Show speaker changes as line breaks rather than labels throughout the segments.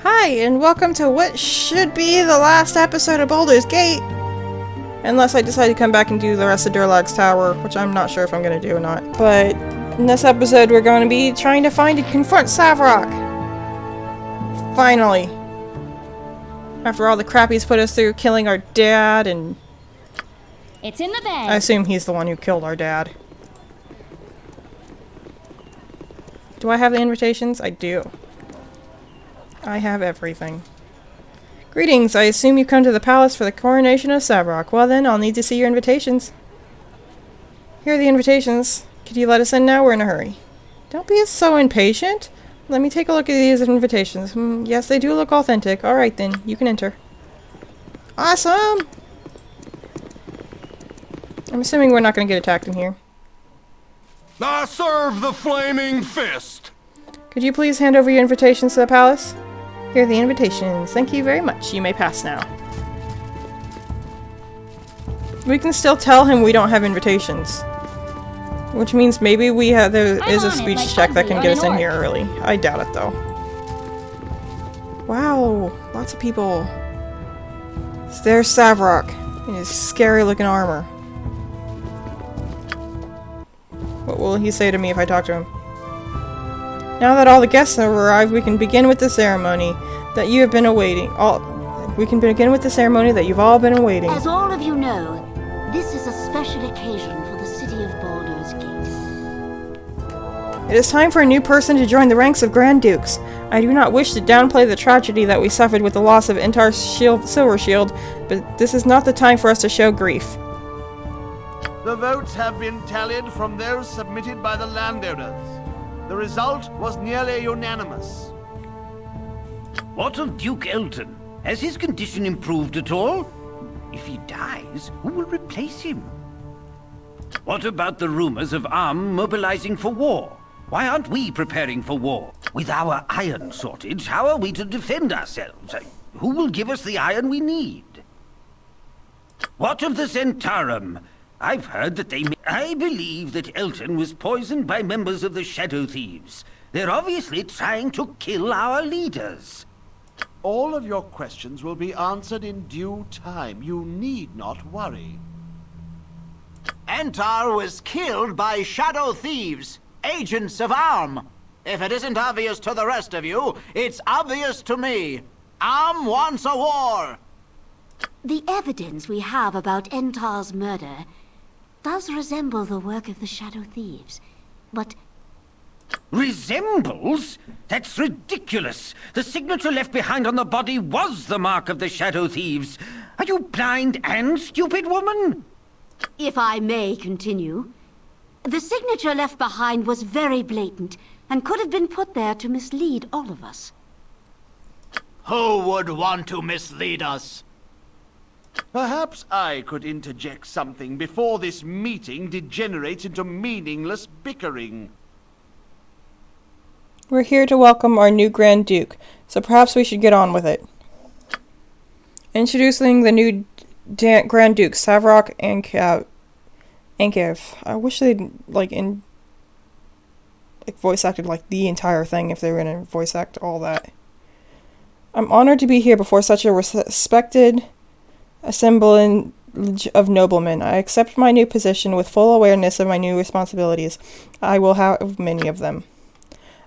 Hi, and welcome to what should be the last episode of Baldur's Gate. Unless I decide to come back and do the rest of Durlag's Tower, which I'm not sure if I'm going to do or not. But in this episode, we're going to be trying to find and confront Savrock. Finally. After all the crap he's put us through, killing our dad, and...
It's in the bag.
I assume he's the one who killed our dad. Do I have the invitations? I do. I have everything. Greetings, I assume you come to the palace for the coronation of Savrock. Well then, I'll need to see your invitations. Here are the invitations. Could you let us in now? We're in a hurry. Don't be so impatient. Let me take a look at these invitations. Yes, they do look authentic. Alright then, you can enter. Awesome! I'm assuming we're not going to get attacked in here.
I serve the flaming fist!
Could you please hand over your invitations to the palace? Here are the invitations. Thank you very much. You may pass now. We can still tell him we don't have invitations. Which means maybe we have there is a speech check that can get us in here early. I doubt it though. Wow, lots of people. There's Savrock in his scary looking armor. What will he say to me if I talk to him? Now that all the guests have arrived, we can begin with the ceremony that you have been awaiting. We can begin with the ceremony that you've all been awaiting.
As all of you know, this is a special occasion for the city of Baldur's Gate.
It is time for a new person to join the ranks of Grand Dukes. I do not wish to downplay the tragedy that we suffered with the loss of Intar's Silver Shield, but this is not the time for us to show grief.
The votes have been tallied from those submitted by the landowners. The result was nearly unanimous.
What of Duke Elton? Has his condition improved at all? If he dies, who will replace him? What about the rumors of Arm mobilizing for war? Why aren't we preparing for war? With our iron shortage, how are we to defend ourselves? Who will give us the iron we need? What of the Zentarum? I've heard that I believe that Elton was poisoned by members of the Shadow Thieves. They're obviously trying to kill our leaders.
All of your questions will be answered in due time. You need not worry.
Entar was killed by Shadow Thieves, agents of Arm. If it isn't obvious to the rest of you, it's obvious to me. Arm wants a war.
The evidence we have about Entar's murder does resemble the work of the Shadow Thieves, but...
Resembles? That's ridiculous! The signature left behind on the body was the mark of the Shadow Thieves. Are you blind and stupid, woman?
If I may continue, the signature left behind was very blatant and could have been put there to mislead all of us.
Who would want to mislead us?
Perhaps I could interject something before this meeting degenerates into meaningless bickering.
We're here to welcome our new Grand Duke, so perhaps we should get on with it. Introducing the new Grand Duke, Savrock Ankev. I wish they'd voice acted like the entire thing if they were gonna voice act all that. I'm honored to be here before such a respected assemblage of noblemen. I accept my new position with full awareness of my new responsibilities. I will have many of them.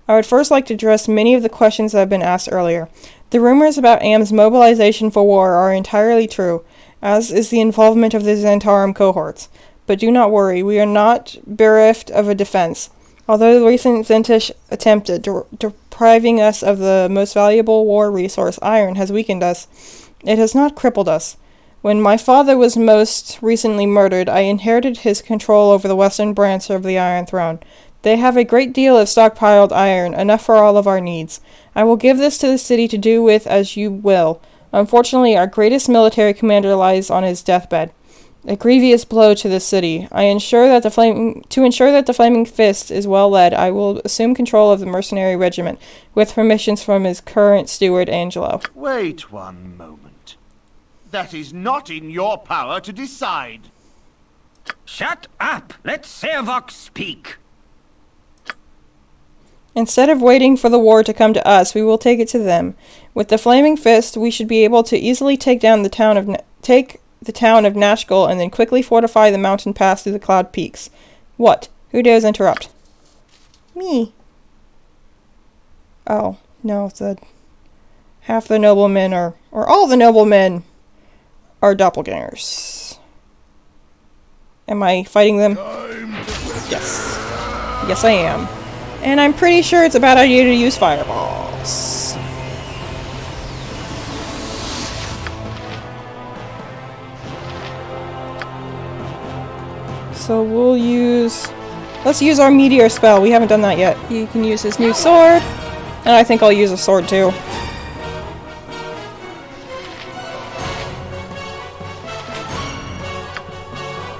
I would first like to address many of the questions that have been asked earlier. The rumors about Am's mobilization for war are entirely true, as is the involvement of the Zentarum cohorts. But do not worry, we are not bereft of a defense. Although the recent Zentish attempt at depriving us of the most valuable war resource, iron, has weakened us, it has not crippled us. When my father was most recently murdered, I inherited his control over the western branch of the Iron Throne. They have a great deal of stockpiled iron, enough for all of our needs. I will give this to the city to do with as you will. Unfortunately, our greatest military commander lies on his deathbed. A grievous blow to the city. To ensure that the Flaming Fist is well led, I will assume control of the mercenary regiment, with permissions from his current steward, Angelo.
Wait one moment. That is not in your power to decide.
Shut up! Let Savrock speak!
Instead of waiting for the war to come to us, we will take it to them. With the flaming fist, we should be able to easily take down the town of Nashkel and then quickly fortify the mountain pass through the cloud peaks. What? Who dares interrupt? Me. Oh, no, half the noblemen or all the noblemen are doppelgangers. Am I fighting them? Yes. Yes, I am. And I'm pretty sure it's a bad idea to use fireballs. So let's use our meteor spell. We haven't done that yet. He can use his new sword. And I think I'll use a sword too.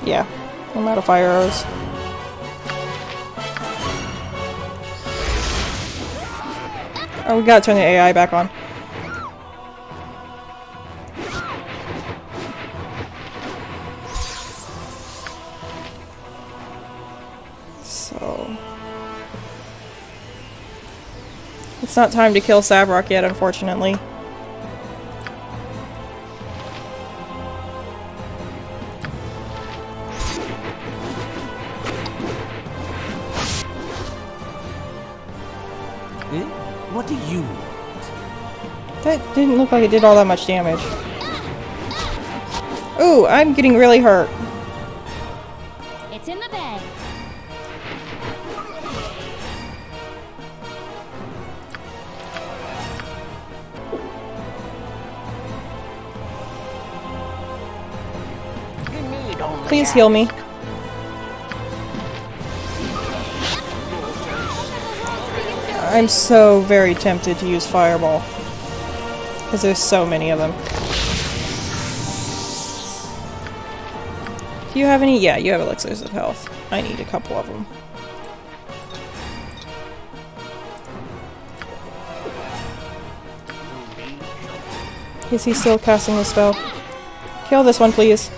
Yeah, I'm out of fire arrows. Oh, we gotta turn the AI back on. So... it's not time to kill Savrok yet, unfortunately.
What do you want?
That didn't look like it did all that much damage. Ooh, I'm getting really hurt.
It's in the bag.
Please heal me. I'm so very tempted to use Fireball. Because there's so many of them. Do you have any? Yeah, you have elixirs of health. I need a couple of them. Is he still casting the spell? Kill this one, please.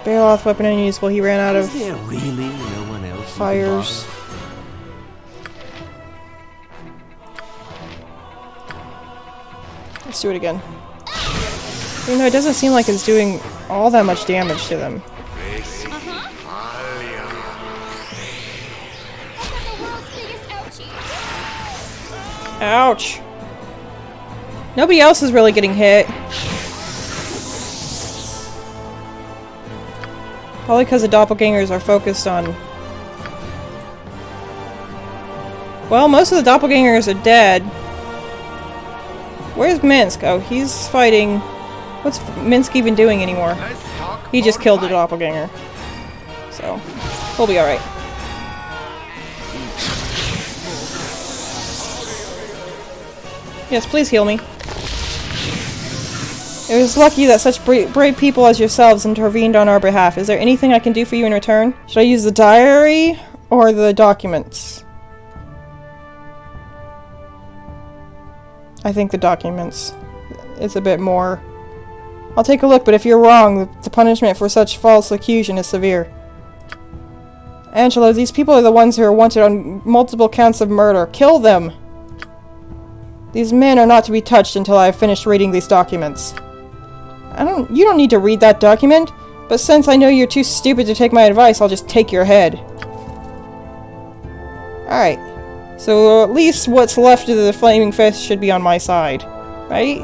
Bailoff weapon unusable. He ran out of
Is there really no one else
fires. Let's do it again. You know, it doesn't seem like it's doing all that much damage to them. Ouch! Nobody else is really getting hit. Probably because the doppelgangers are focused on... well, most of the doppelgangers are dead. Where's Minsk? Oh, he's fighting... what's Minsk even doing anymore? He just killed the doppelganger. So, we'll be alright. Yes, please heal me. It was lucky that such brave people as yourselves intervened on our behalf. Is there anything I can do for you in return? Should I use the diary or the documents? I think the documents is a bit more... I'll take a look, but if you're wrong, the punishment for such false accusation is severe. Angelo, these people are the ones who are wanted on multiple counts of murder. Kill them! These men are not to be touched until I have finished reading these documents. You don't need to read that document, but since I know you're too stupid to take my advice, I'll just take your head. Alright. So at least what's left of the Flaming Fist should be on my side. Right?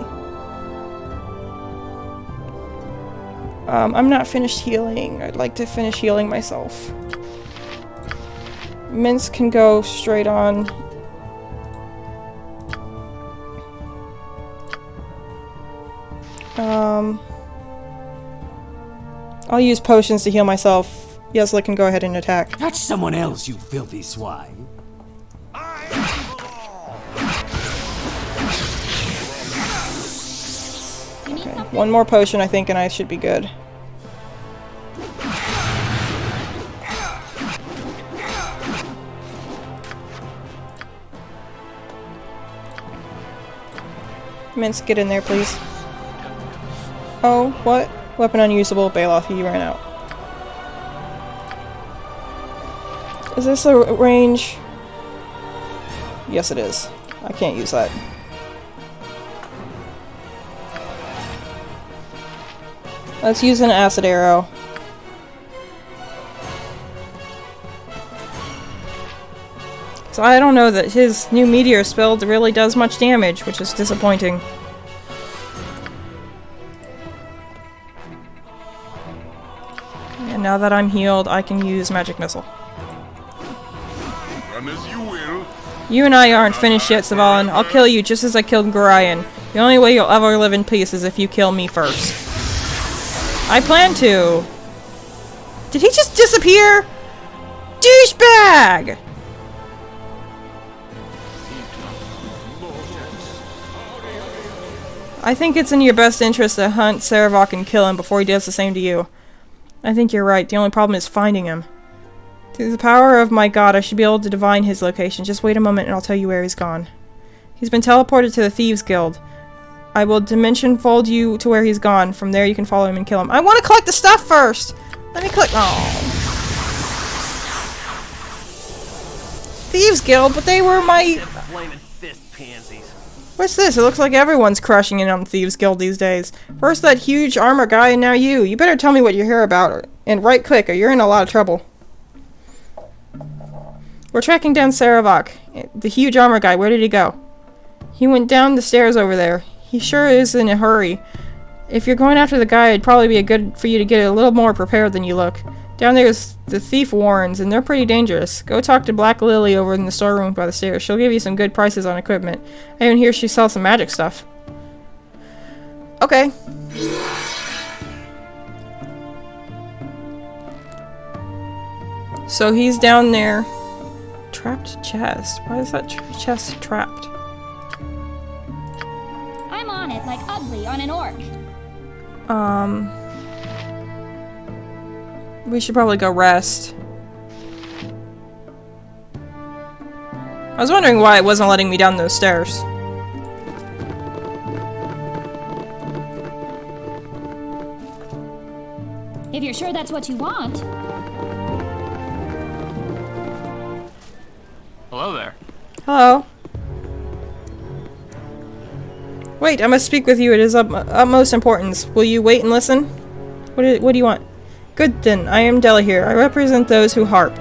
I'm not finished healing. I'd like to finish healing myself. Minsk can go straight on. I'll use potions to heal myself. Yesla can go ahead and attack.
Touch someone else, you filthy swine.
Okay, one more potion I think and I should be good. Minsk, get in there please. Oh, what? Weapon unusable. Bailoff, he ran out. Is this a range? Yes, it is. I can't use that. Let's use an acid arrow. So I don't know that his new meteor spell really does much damage, which is disappointing. And now that I'm healed, I can use magic missile.
Run as you will.
You and I aren't finished yet, Savalan. I'll kill you just as I killed Gorion. The only way you'll ever live in peace is if you kill me first. I plan to. Did he just disappear? Douchebag! I think it's in your best interest to hunt Sarevok and kill him before he does the same to you. I think you're right. The only problem is finding him. Through the power of my god, I should be able to divine his location. Just wait a moment and I'll tell you where he's gone. He's been teleported to the Thieves Guild. I will dimension fold you to where he's gone. From there you can follow him and kill him. I want to collect the stuff first! Let me click. Oh. Thieves Guild, but they were my... What's this? It looks like everyone's crushing in on Thieves Guild these days. First that huge armor guy and now you. You better tell me what you're here about. And right click or you're in a lot of trouble. We're tracking down Sarevok. The huge armor guy. Where did he go? He went down the stairs over there. He sure is in a hurry. If you're going after the guy, it'd probably be good for you to get a little more prepared than you look. Down there's the thief warrens, and they're pretty dangerous. Go talk to Black Lily over in the storeroom by the stairs. She'll give you some good prices on equipment. I even hear she sells some magic stuff. Okay. So he's down there. Trapped chest. Why is that chest trapped?
I'm on it like ugly on an orc.
We should probably go rest. I was wondering why it wasn't letting me down those stairs.
If you're sure that's what you want.
Hello there.
Hello. Wait, I must speak with you. It is of utmost importance. Will you wait and listen? What do you want? Good then. I am Della here. I represent those who harp.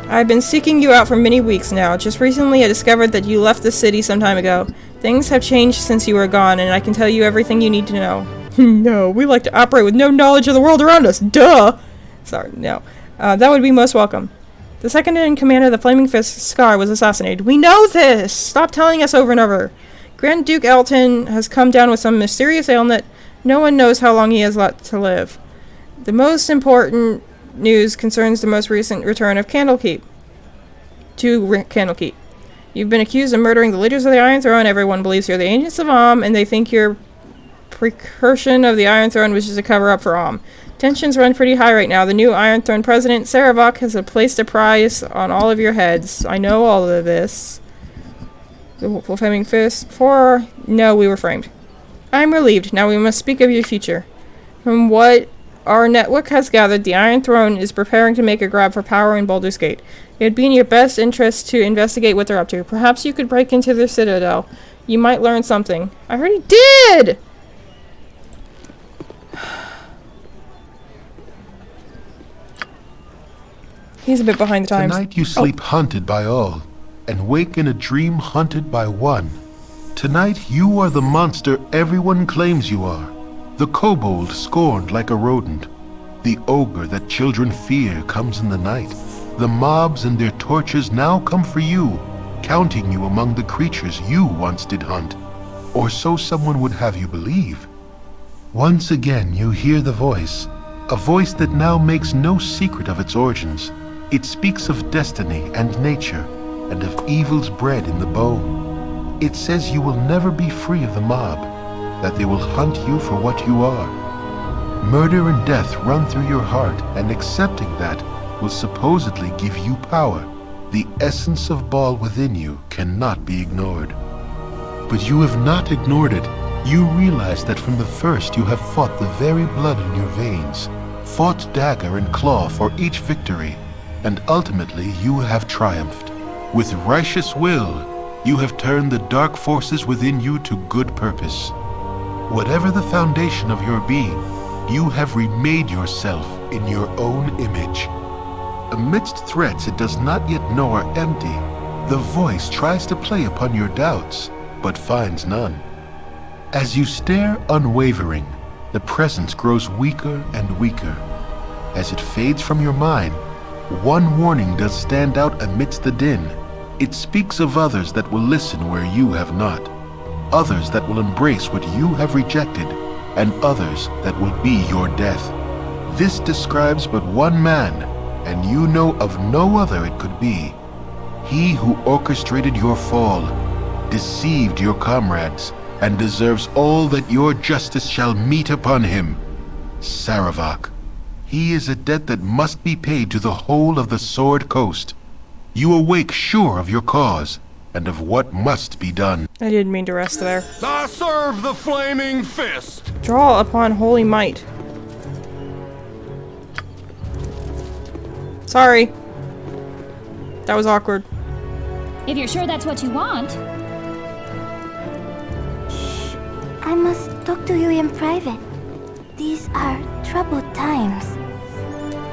I've been seeking you out for many weeks now. Just recently I discovered that you left the city some time ago. Things have changed since you were gone, and I can tell you everything you need to know. No, we like to operate with no knowledge of the world around us. Duh! Sorry, no. That would be most welcome. The second in command of the Flaming Fist, Scar, was assassinated. We know this! Stop telling us over and over. Grand Duke Elton has come down with some mysterious ailment. No one knows how long he has left to live. The most important news concerns the most recent return of Candlekeep. To Candlekeep. You've been accused of murdering the leaders of the Iron Throne. Everyone believes you're the Agents of Om, and they think your precursion of the Iron Throne was just a cover-up for Om. Tensions run pretty high right now. The new Iron Throne president, Sarevok, has placed a price on all of your heads. I know all of this. The Flaming Fist. No, we were framed. I'm relieved. Now we must speak of your future. From what our network has gathered, the Iron Throne is preparing to make a grab for power in Baldur's Gate. It would be in your best interest to investigate what they're up to. Perhaps you could break into their citadel. You might learn something. I already did! He's a bit behind the times.
Tonight you sleep hunted by all, and wake in a dream hunted by one. Tonight you are the monster everyone claims you are. The kobold scorned like a rodent. The ogre that children fear comes in the night. The mobs and their torches now come for you, counting you among the creatures you once did hunt. Or so someone would have you believe. Once again you hear the voice, a voice that now makes no secret of its origins. It speaks of destiny and nature, and of evils bred in the bone. It says you will never be free of the mob, that they will hunt you for what you are. Murder and death run through your heart, and accepting that will supposedly give you power. The essence of Baal within you cannot be ignored. But you have not ignored it. You realize that from the first you have fought the very blood in your veins, fought dagger and claw for each victory. and ultimately you have triumphed. With righteous will, you have turned the dark forces within you to good purpose. Whatever the foundation of your being, you have remade yourself in your own image. Amidst threats it does not yet know are empty, the voice tries to play upon your doubts, but finds none. As you stare unwavering, the presence grows weaker and weaker. As it fades from your mind, one warning does stand out amidst the din. It speaks of others that will listen where you have not, others that will embrace what you have rejected, and others that will be your death. This describes but one man, and you know of no other it could be. He who orchestrated your fall, deceived your comrades, and deserves all that your justice shall meet upon him. Saravak. He is a debt that must be paid to the whole of the Sword Coast. You awake sure of your cause, and of what must be done.
I didn't mean to rest there.
I serve the flaming fist!
Draw upon holy might. Sorry. That was awkward.
If you're sure that's what you want.
I must talk to you in private. These are troubled times.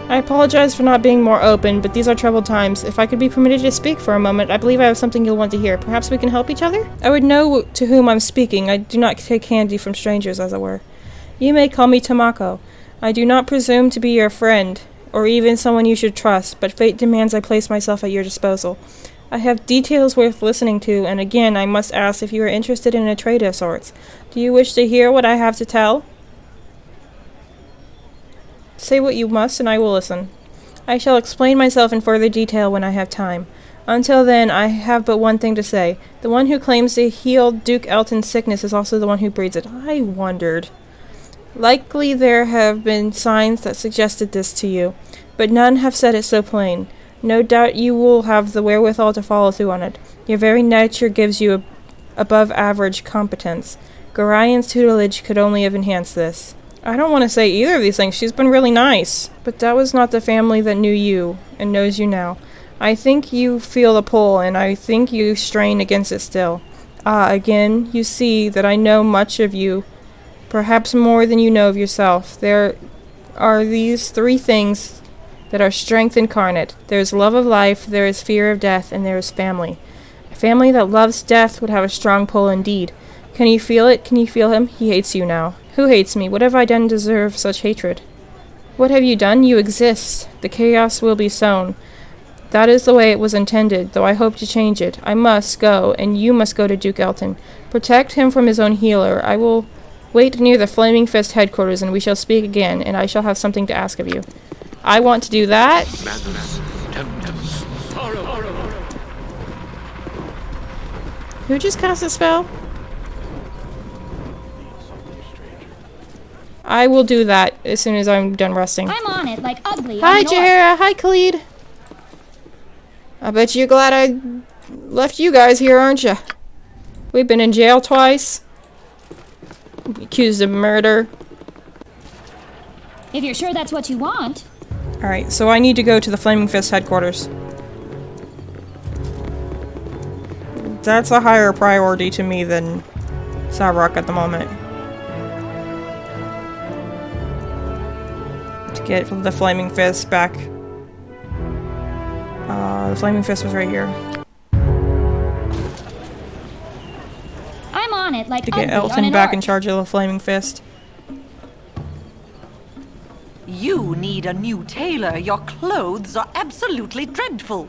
I apologize for not being more open, but these are troubled times. If I could be permitted to speak for a moment, I believe I have something you'll want to hear. Perhaps we can help each other? I would know to whom I'm speaking. I do not take candy from strangers, as it were. You may call me Tamako. I do not presume to be your friend, or even someone you should trust, but fate demands I place myself at your disposal. I have details worth listening to, and again I must ask if you are interested in a trade of sorts. Do you wish to hear what I have to tell? Say what you must, and I will listen. I shall explain myself in further detail when I have time. Until then, I have but one thing to say. The one who claims to heal Duke Elton's sickness is also the one who breeds it. I wondered. Likely there have been signs that suggested this to you, but none have said it so plain. No doubt you will have the wherewithal to follow through on it. Your very nature gives you above-average competence. Gorian's tutelage could only have enhanced this. I don't want to say either of these things. She's been really nice. But that was not the family that knew you, and knows you now. I think you feel the pull, and I think you strain against it still. Ah, again, you see that I know much of you, perhaps more than you know of yourself. There are these three things that are strength incarnate. There is love of life, there is fear of death, and there is family. A family that loves death would have a strong pull indeed. Can you feel it? Can you feel him? He hates you now. Who hates me? What have I done to deserve such hatred? What have you done? You exist. The chaos will be sown. That is the way it was intended, though I hope to change it. I must go, and you must go to Duke Elton. Protect him from his own healer. I will wait near the Flaming Fist headquarters, and we shall speak again, and I shall have something to ask of you. I want to do that. Who just cast a spell? I will do that as soon as I'm done resting.
I'm on it, like ugly.
Hi, Jahara. Hi, Khalid. I bet you're glad I left you guys here, aren't you? We've been in jail twice. Accused of murder.
If you're sure that's what you want.
Alright, so I need to go to the Flaming Fist headquarters. That's a higher priority to me than Savrock at the moment. To get the Flaming Fist back. The Flaming Fist was right here.
I'm on it, like
to get
ugly
Elton
on an
back
orc.
in charge of the Flaming Fist.
You need a new tailor. Your clothes are absolutely dreadful.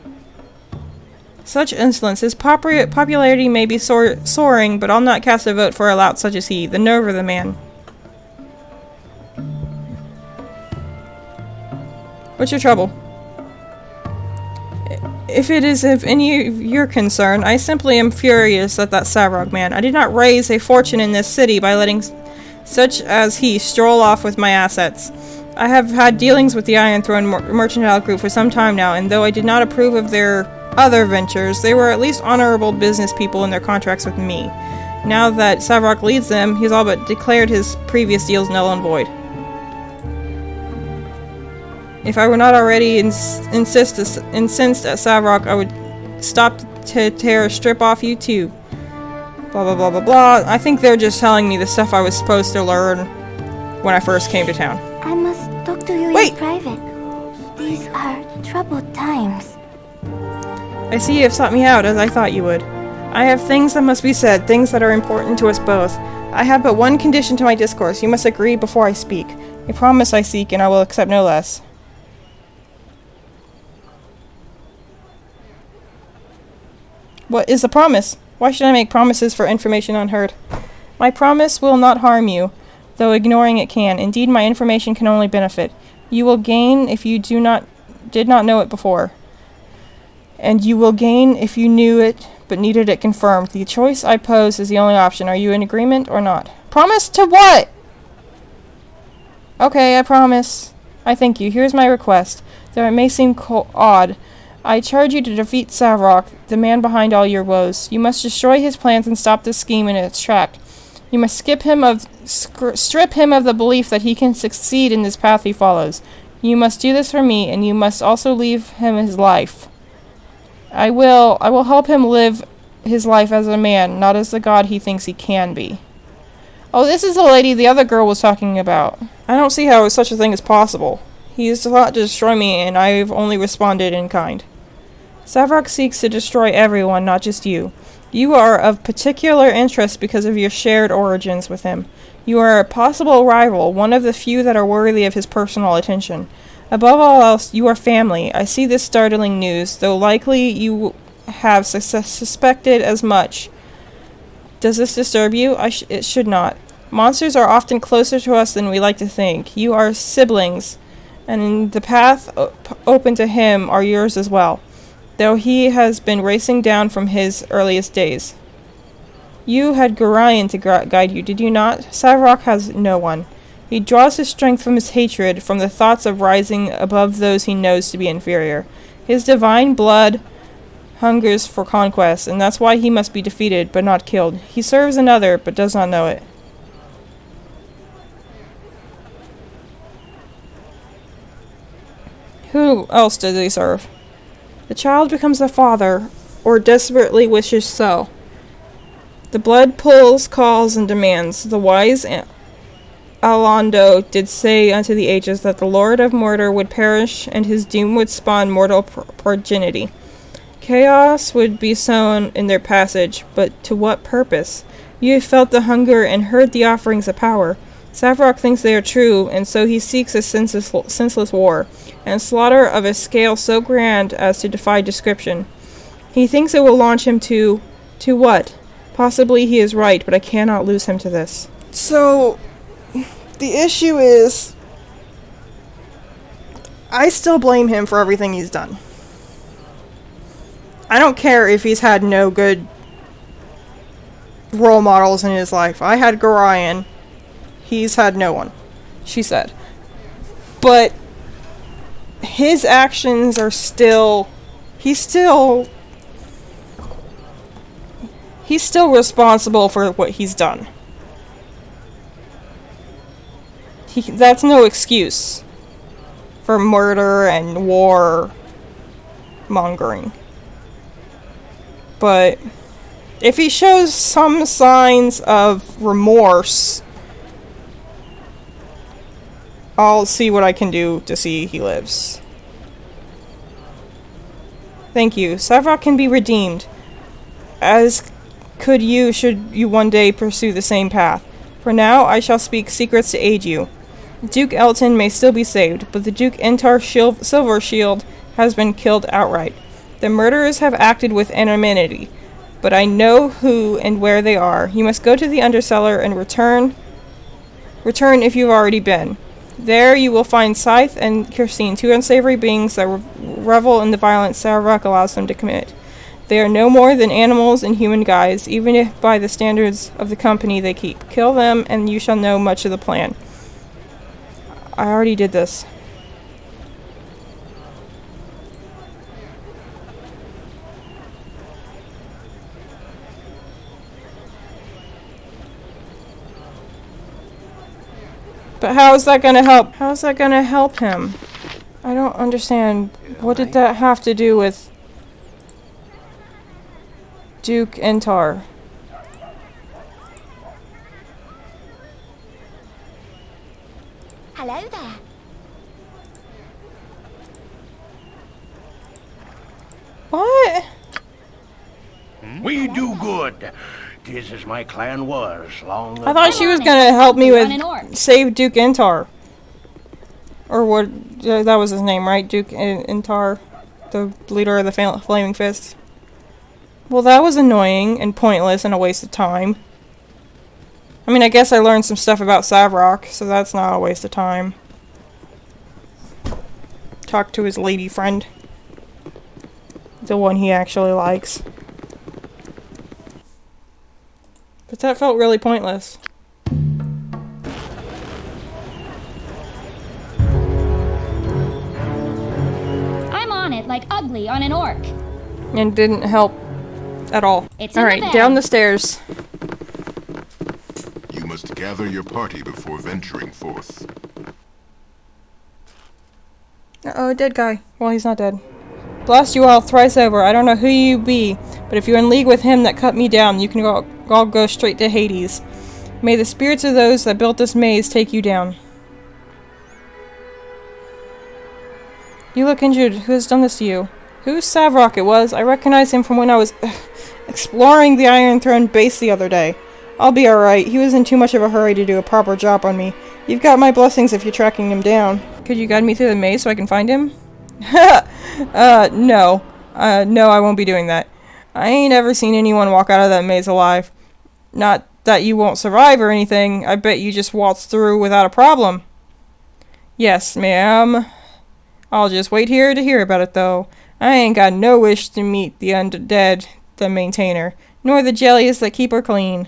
Such insolence. His popularity may be soaring, but I'll not cast a vote for a lout such as he. The nerve of the man. What's your trouble? If it is of any of your concern, I simply am furious at that Savrog man. I did not raise a fortune in this city by letting such as he stroll off with my assets. I have had dealings with the Iron Throne mercantile group for some time now, and though I did not approve of their other ventures, they were at least honorable business people in their contracts with me. Now that Savrok leads them, he's all but declared his previous deals null and void. If I were not already incensed at Savrok, I would stop to tear a strip off you too. Blah blah blah blah blah. I think they're just telling me the stuff I was supposed to learn when I first came to town.
I must talk to you in private. These are troubled times.
I see you have sought me out, as I thought you would. I have things that must be said, things that are important to us both. I have but one condition to my discourse. You must agree before I speak. A promise I seek, and I will accept no less. What is the promise? Why should I make promises for information unheard? My promise will not harm you, though ignoring it can. Indeed, my information can only benefit. You will gain if you did not know it before. And you will gain if you knew it, but needed it confirmed. The choice I pose is the only option. Are you in agreement or not? Promise to what? Okay, I promise. I thank you. Here's my request. Though it may seem odd, I charge you to defeat Savrok, the man behind all your woes. You must destroy his plans and stop this scheme in its track. You must strip him of the belief that he can succeed in this path he follows. You must do this for me, and you must also leave him his life. I will help him live his life as a man, not as the god he thinks he can be. Oh, this is the lady the other girl was talking about. I don't see how such a thing is possible. He has sought to destroy me, and I've only responded in kind. Savrok seeks to destroy everyone, not just you. You are of particular interest because of your shared origins with him. You are a possible rival, one of the few that are worthy of his personal attention. Above all else, you are family. I see this startling news, though likely you have suspected as much. Does this disturb you? It should not. Monsters are often closer to us than we like to think. You are siblings, and the path open to him are yours as well, though he has been racing down from his earliest days. You had Gorion to guide you, did you not? Savrok has no one. He draws his strength from his hatred, from the thoughts of rising above those he knows to be inferior. His divine blood hungers for conquest, and that's why he must be defeated, but not killed. He serves another, but does not know it. Who else does he serve? The child becomes a father, or desperately wishes so. The blood pulls, calls, and demands. The wise Alondo did say unto the ages that the Lord of Mordor would perish, and his doom would spawn mortal progeny. Chaos would be sown in their passage, but to what purpose? You have felt the hunger and heard the offerings of power. Savrok thinks they are true, and so he seeks a senseless war, and slaughter of a scale so grand as to defy description. He thinks it will launch him to what? Possibly he is right, but I cannot lose him to this. So, the issue is, I still blame him for everything he's done. I don't care if he's had no good role models in his life. I had Gorion. He's had no one, she said. But his actions are still... He's still responsible for what he's done. That's no excuse for murder and war mongering. But if he shows some signs of remorse, I'll see what I can do to see he lives. Thank you. Savrok can be redeemed, as could you should you one day pursue the same path. For now, I shall speak secrets to aid you. Duke Elton may still be saved, but the Duke Entar Silvershield has been killed outright. The murderers have acted with anonymity, but I know who and where they are. You must go to the undercellar and return if you've already been. There you will find Scythe and Kirstine, two unsavory beings that revel in the violence Savrok allows them to commit. They are no more than animals in human guise, even if by the standards of the company they keep. Kill them, and you shall know much of the plan. I already did this. But how is that gonna help? How is that gonna help him? I don't understand. What did that have to do with Duke Entar?
Hello there.
What?
We do good. Tis as my clan was long ago.
I thought she was gonna help me with save Duke Entar. Or what? That was his name, right? Duke Entar, the leader of the Flaming Fist. Well, that was annoying and pointless and a waste of time. I mean, I guess I learned some stuff about Savrok, so that's not a waste of time. Talk to his lady friend. The one he actually likes. But that felt really pointless.
I'm on it like ugly on an orc.
And didn't help at all. Alright, down the stairs.
You must gather your party before venturing forth.
Uh-oh, dead guy. Well, he's not dead. Blast you all thrice over. I don't know who you be, but if you're in league with him that cut me down, you can all go straight to Hades. May the spirits of those that built this maze take you down. You look injured. Who has done this to you? Who's Savrok it was? I recognize him from when I was exploring the Iron Throne base the other day. I'll be alright. He was in too much of a hurry to do a proper job on me. You've got my blessings if you're tracking him down. Could you guide me through the maze so I can find him? No. No, I won't be doing that. I ain't ever seen anyone walk out of that maze alive. Not that you won't survive or anything. I bet you just waltzed through without a problem. Yes, ma'am. I'll just wait here to hear about it, though. I ain't got no wish to meet the undead, the maintainer, nor the jellies that keep her clean.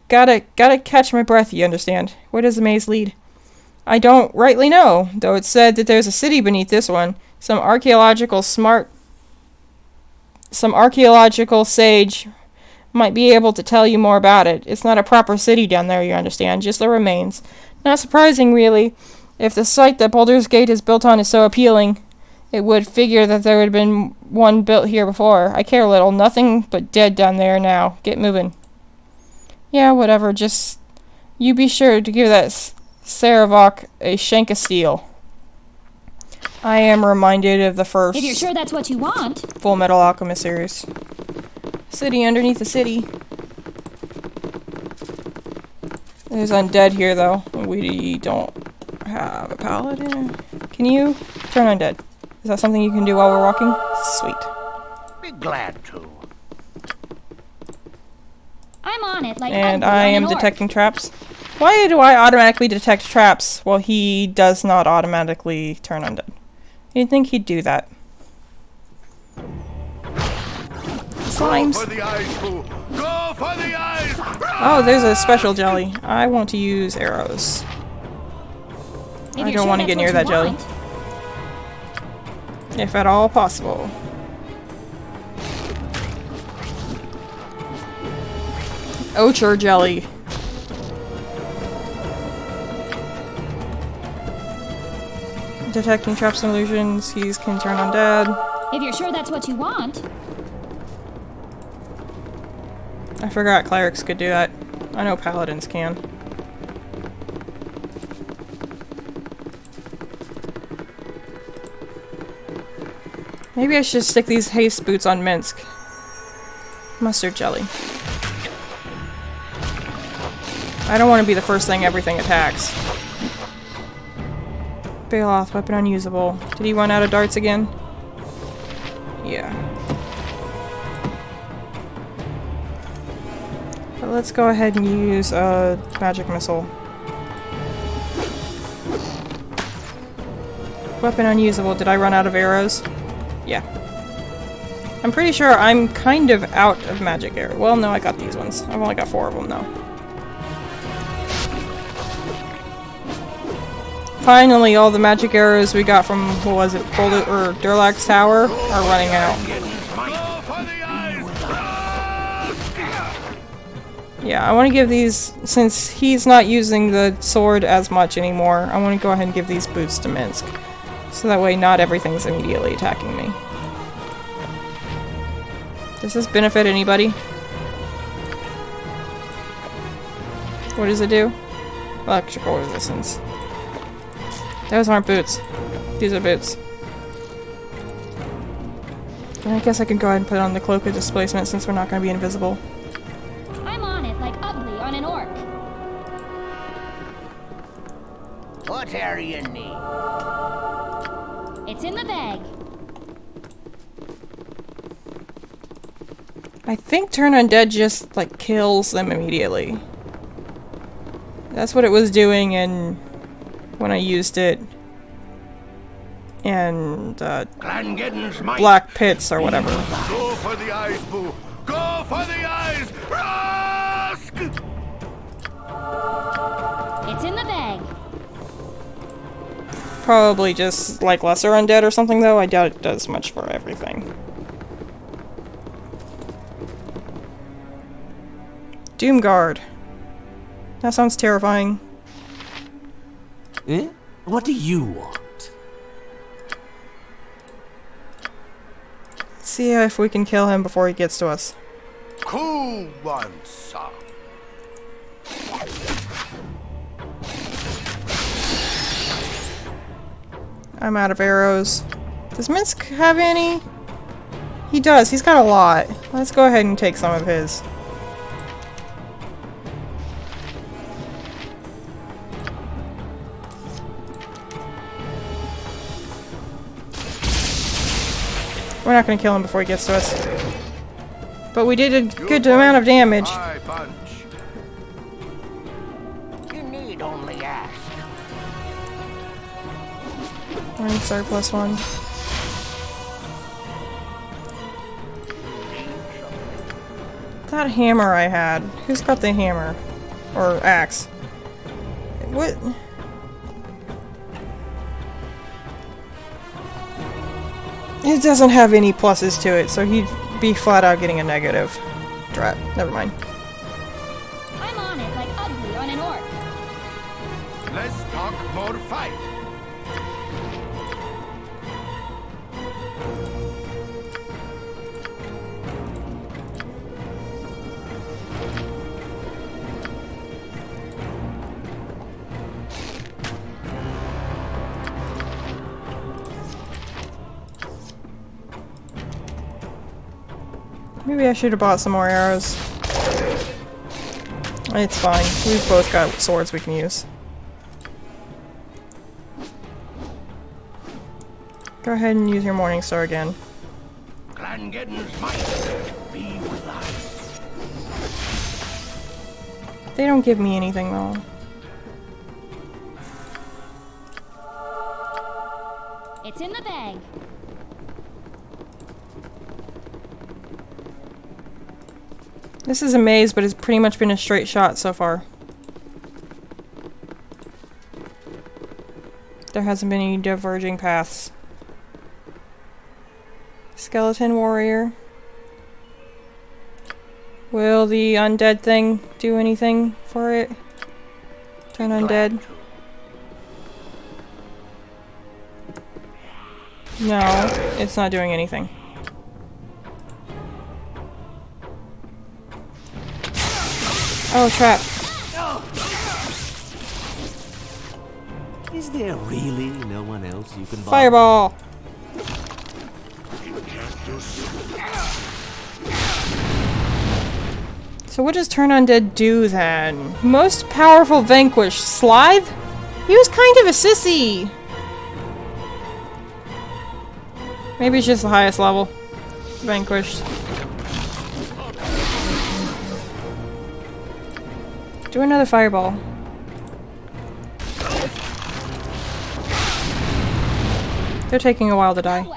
Gotta catch my breath, you understand. Where does the maze lead? I don't rightly know, though it's said that there's a city beneath this one. Some archaeological sage might be able to tell you more about it. It's not a proper city down there, you understand, just the remains. Not surprising, really. If the site that Baldur's Gate is built on is so appealing, it would figure that there would have been one built here before. I care little. Nothing but dead down there now. Get moving. Yeah, whatever. Just you be sure to give that Saravok a shank of steel. I am reminded of the first
If you're sure that's what you want.
Full Metal Alchemist series. City underneath the city. There's undead here, though. We don't have a paladin. Can you turn undead? Is that something you can do while we're walking? Sweet.
Be glad to.
I'm on it like
And
ugly
I
on
am
an orc.
detecting traps. Why do I automatically detect traps while he does not automatically turn undead? You'd think he'd do that. Slimes.
Go for the eyes, fool. Go for the eyes.
Oh, there's a special jelly. I want to use arrows.
If
I
you're
don't
sure
want to get
that's
near
what
that
you
jelly.
want.
If at all possible. Ochre jelly. Detecting traps and illusions. He can turn undead.
If you're sure that's what you want.
I forgot clerics could do that. I know paladins can. Maybe I should stick these haste boots on Minsk. Mustard jelly. I don't want to be the first thing everything attacks. Bailoff, weapon unusable. Did he run out of darts again? Yeah. But let's go ahead and use a magic missile. Weapon unusable. Did I run out of arrows? Yeah. I'm pretty sure I'm kind of out of magic arrows. Well, no, I got these ones. I've only got 4 of them, though. Finally, all the magic arrows we got from, what was it, Baldur or Durlag's tower are running out. Yeah, I want to give these, since he's not using the sword as much anymore, I want to go ahead and give these boots to Minsk. So that way not everything's immediately attacking me. Does this benefit anybody? What does it do? Electrical resistance. Those aren't boots. These are boots. And I guess I can go ahead and put on the Cloak of Displacement since we're not going to be invisible.
I'm on it like ugly on an orc.
What area you need?
It's in the bag.
I think Turn Undead just, like, kills them immediately. That's what it was doing when I used it. And, Black Pits or whatever.
Go for the eyes, Boo! Go for the eyes! Rusk!
It's in the bag.
Probably just, like, lesser undead or something, though. I doubt it does much for everything. Doomguard. That sounds terrifying.
Eh? What do you want?
See if we can kill him before he gets to us.
Cool one, sir.
I'm out of arrows. Does Minsk have any? He does. He's got a lot. Let's go ahead and take some of his. We're not going to kill him before he gets to us. But we did a good amount of damage.
You need only ask.
Rank star +1. That hammer I had. Who's got the hammer? Or axe? What? It doesn't have any pluses to it, so he'd be flat out getting a negative. Drat. Never mind.
I'm on it like ugly on an orc.
Let's talk more fight.
Maybe I should have bought some more arrows. It's fine. We've both got swords we can use. Go ahead and use your Morning Star again.
Glangeddon's might be with us.
They don't give me anything though.
It's in the bag.
This is a maze, but it's pretty much been a straight shot so far. There hasn't been any diverging paths. Skeleton warrior. Will the undead thing do anything for it? Turn undead. No, it's not doing anything. Oh, trap.
Is there really no one else you can buy?
Fireball! So what does Turn Undead do then? Most powerful vanquish. Slithe? He was kind of a sissy. Maybe it's just the highest level. Vanquished. Do another fireball. They're taking a while to die.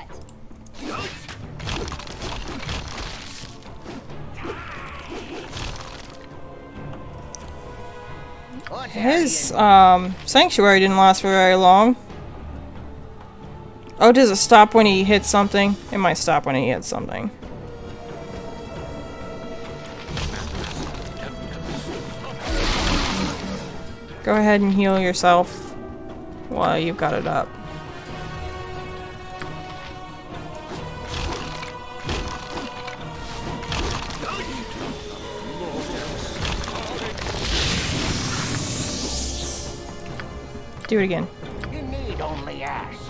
His sanctuary didn't last for very long. Oh, does it stop when he hits something? It might stop when he hits something. Go ahead and heal yourself while you've got it up. Do it again.
You need only ask.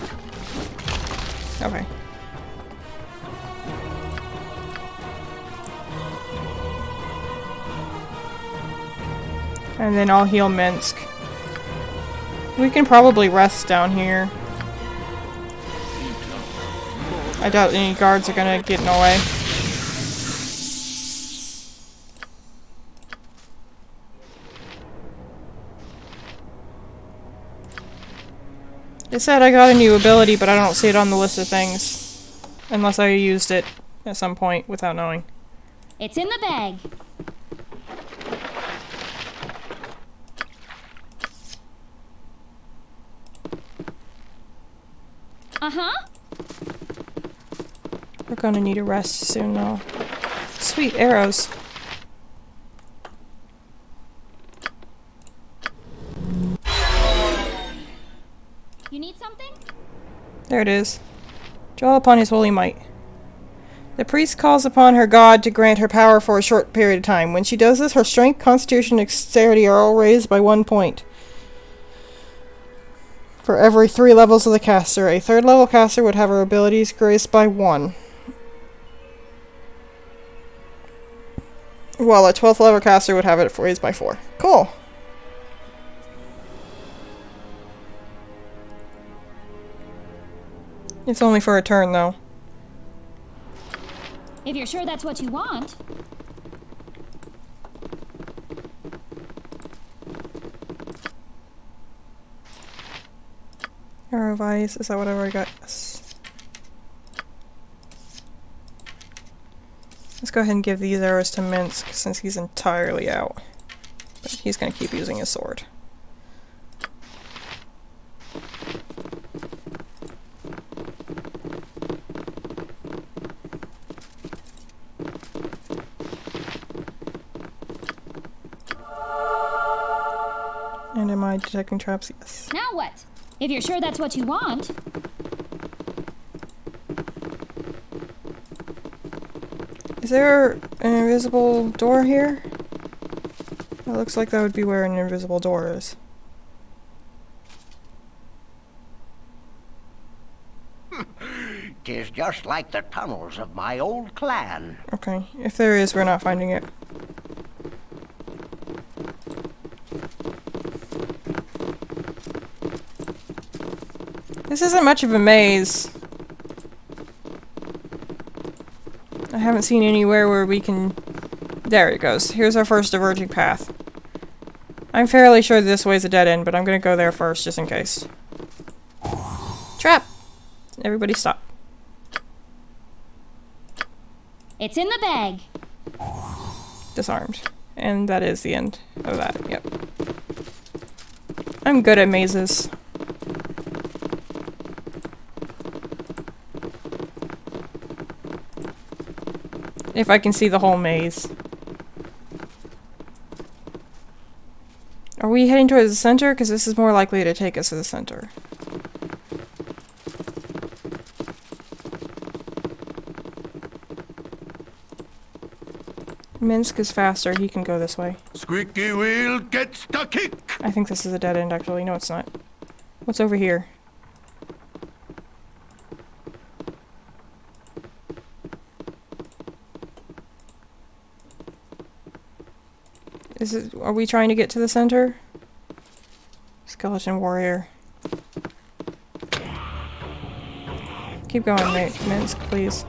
Okay. And then I'll heal Minsk. We can probably rest down here. I doubt any guards are gonna get in our way. It said I got a new ability, but I don't see it on the list of things. Unless I used it at some point without knowing.
It's in the bag. Uh-huh.
We're gonna need a rest soon, though. Sweet arrows.
You need something?
There it is. Draw upon his holy might. The priest calls upon her god to grant her power for a short period of time. When she does this, her strength, constitution, and dexterity are all raised by 1 point. For every 3 levels of the caster. A 3rd level caster would have her abilities raised by 1. While a 12th level caster would have it raised by 4. Cool. It's only for a turn, though.
If you're sure that's what you want.
Arrow of Ice, is that what I've already got? Yes. Let's go ahead and give these arrows to Minsk since he's entirely out. But he's gonna keep using his sword. And am I detecting traps? Yes.
Now what? If you're sure that's what you want.
Is there an invisible door here? It looks like that would be where an invisible door is.
Tis just like the tunnels of my old clan.
Okay, if there is, we're not finding it. This isn't much of a maze. I haven't seen anywhere where we can... There it goes. Here's our first diverging path. I'm fairly sure this way's a dead end, but I'm gonna go there first, just in case. Trap! Everybody stop.
It's in the bag.
Disarmed. And that is the end of that, yep. I'm good at mazes. If I can see the whole maze. Are we heading towards the center? Because this is more likely to take us to the center. Minsk is faster. He can go this way.
Squeaky wheel gets the kick.
I think this is a dead end, actually. No, it's not. What's over here? Are we trying to get to the center? Skeleton warrior. Keep going, Minsk, please.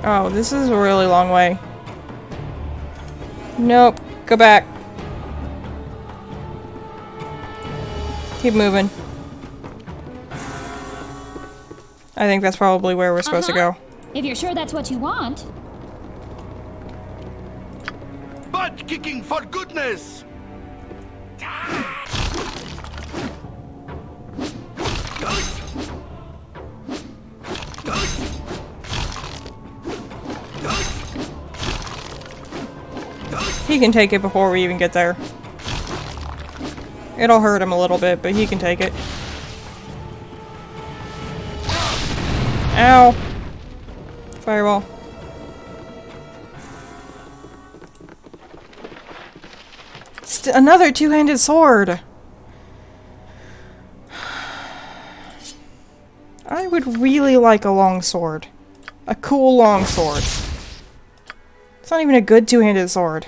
Oh, this is a really long way. Nope. Go back. Keep moving. I think that's probably where we're supposed to go.
If you're sure that's what you want.
Butt kicking for goodness!
He can take it before we even get there. It'll hurt him a little bit, but he can take it. Ow! Fireball. Another two-handed sword! I would really like a long sword. A cool long sword. It's not even a good two-handed sword.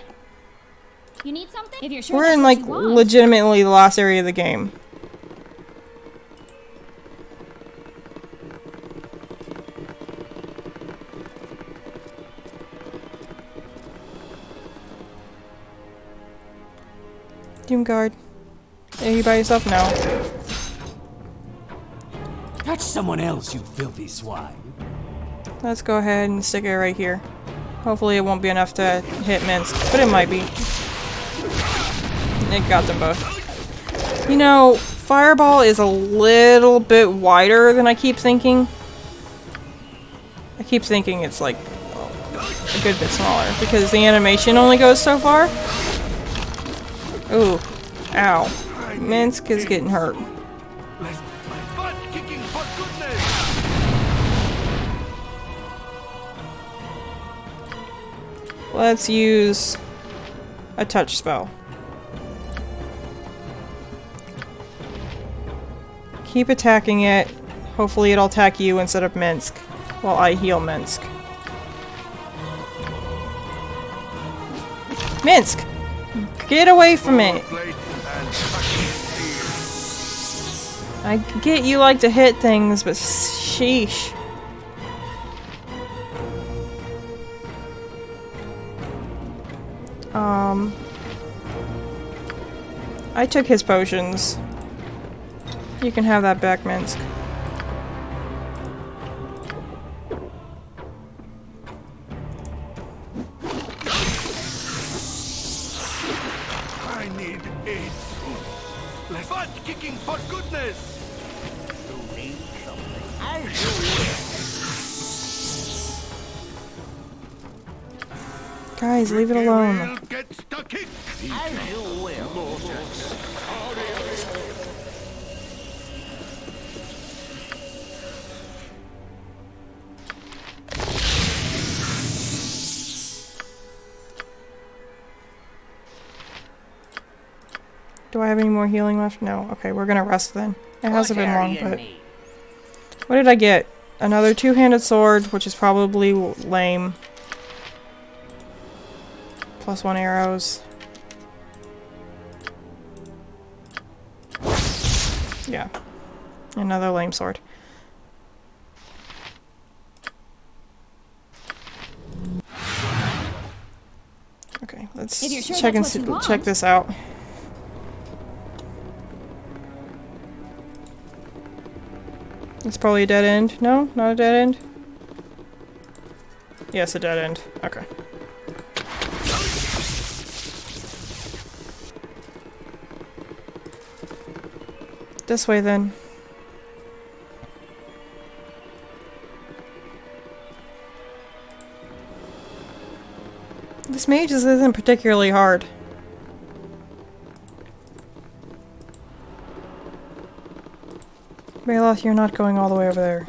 You need something? If you're sure
We're in, like, legitimately the last area of the game. Doomguard. Are you by yourself now?
Catch someone else, you filthy swine.
Let's go ahead and stick it right here. Hopefully it won't be enough to hit Minsk, but it might be. It got them both. You know, Fireball is a little bit wider than I keep thinking. I keep thinking it's like a good bit smaller because the animation only goes so far. Ooh. Ow. Minsk is getting hurt. Let's use a touch spell. Keep attacking it. Hopefully it'll attack you instead of Minsk while I heal Minsk. Minsk! Get away from it! I get you like to hit things, but sheesh. I took his potions. You can have that back, Minsk.
I need aid soon. Butt kicking for goodness! You need something. As you will.
Guys, leave it alone.
Gets the kick.
As you will.
Do I have any more healing left? No. Okay, we're gonna rest then. It hasn't been long, but... What did I get? Another two-handed sword, which is probably lame. +1 arrows. Yeah. Another lame sword. Okay, let's check this out. It's probably a dead end. No? Not a dead end? Yes, a dead end. Okay. This way then. This mage isn't particularly hard. Rayloth, you're not going all the way over there.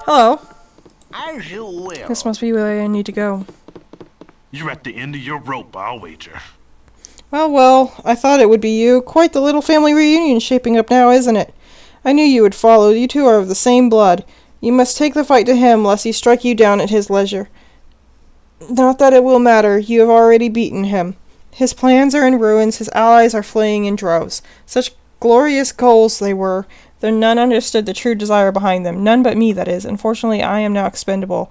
Hello.
As you will.
This must be where I need to go.
You're at the end of your rope, I'll wager.
Well, I thought it would be you. Quite the little family reunion shaping up now, isn't it? I knew you would follow. You two are of the same blood. You must take the fight to him, lest he strike you down at his leisure. Not that it will matter. You have already beaten him. His plans are in ruins. His allies are fleeing in droves. Such glorious goals they were, though none understood the true desire behind them. None but me, that is. Unfortunately, I am now expendable.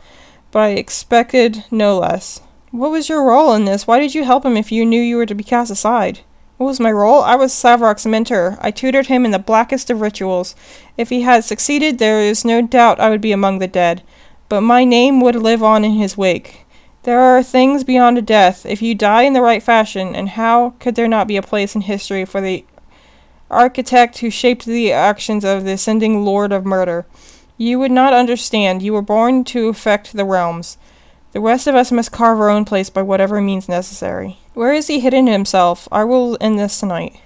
But I expected no less. What was your role in this? Why did you help him if you knew you were to be cast aside? What was my role? I was Savrok's mentor. I tutored him in the blackest of rituals. If he had succeeded, there is no doubt I would be among the dead. But my name would live on in his wake. There are things beyond a death, if you die in the right fashion, and how could there not be a place in history for the architect who shaped the actions of the ascending Lord of Murder? You would not understand. You were born to affect the realms. The rest of us must carve our own place by whatever means necessary. Where is he hidden himself? I will end this tonight.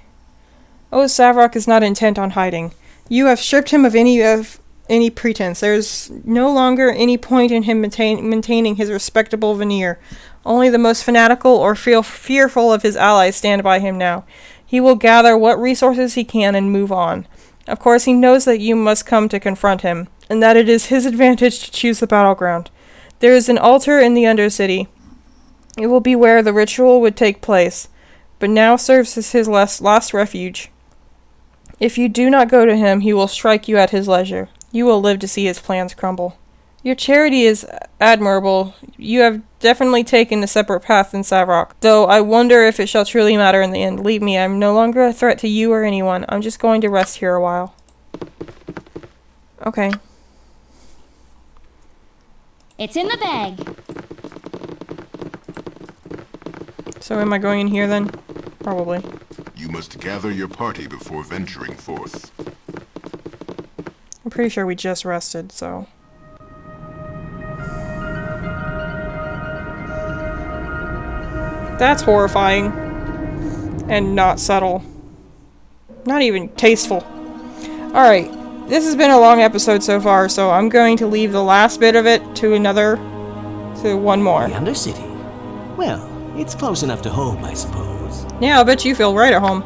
Oh, Savrok is not intent on hiding. You have stripped him of any pretense. There's no longer any point in him maintaining his respectable veneer. Only the most fanatical or fearful of his allies stand by him now. He will gather what resources he can and move on. Of course, he knows that you must come to confront him, and that it is his advantage to choose the battleground. There is an altar in the Undercity. It will be where the ritual would take place, but now serves as his last refuge. If you do not go to him, he will strike you at his leisure. You will live to see his plans crumble. Your charity is admirable. You have definitely taken a separate path than Savrok, though I wonder if it shall truly matter in the end. Leave me, I'm no longer a threat to you or anyone. I'm just going to rest here a while. Okay.
It's in the bag.
So am I going in here then? Probably.
You must gather your party before venturing forth.
I'm pretty sure we just rested, so... That's horrifying. And not subtle. Not even tasteful. Alright, this has been a long episode so far, so I'm going to leave the last bit of it to one more.
The Undercity? Well, it's close enough to home, I suppose.
Yeah, I'll bet you feel right at home.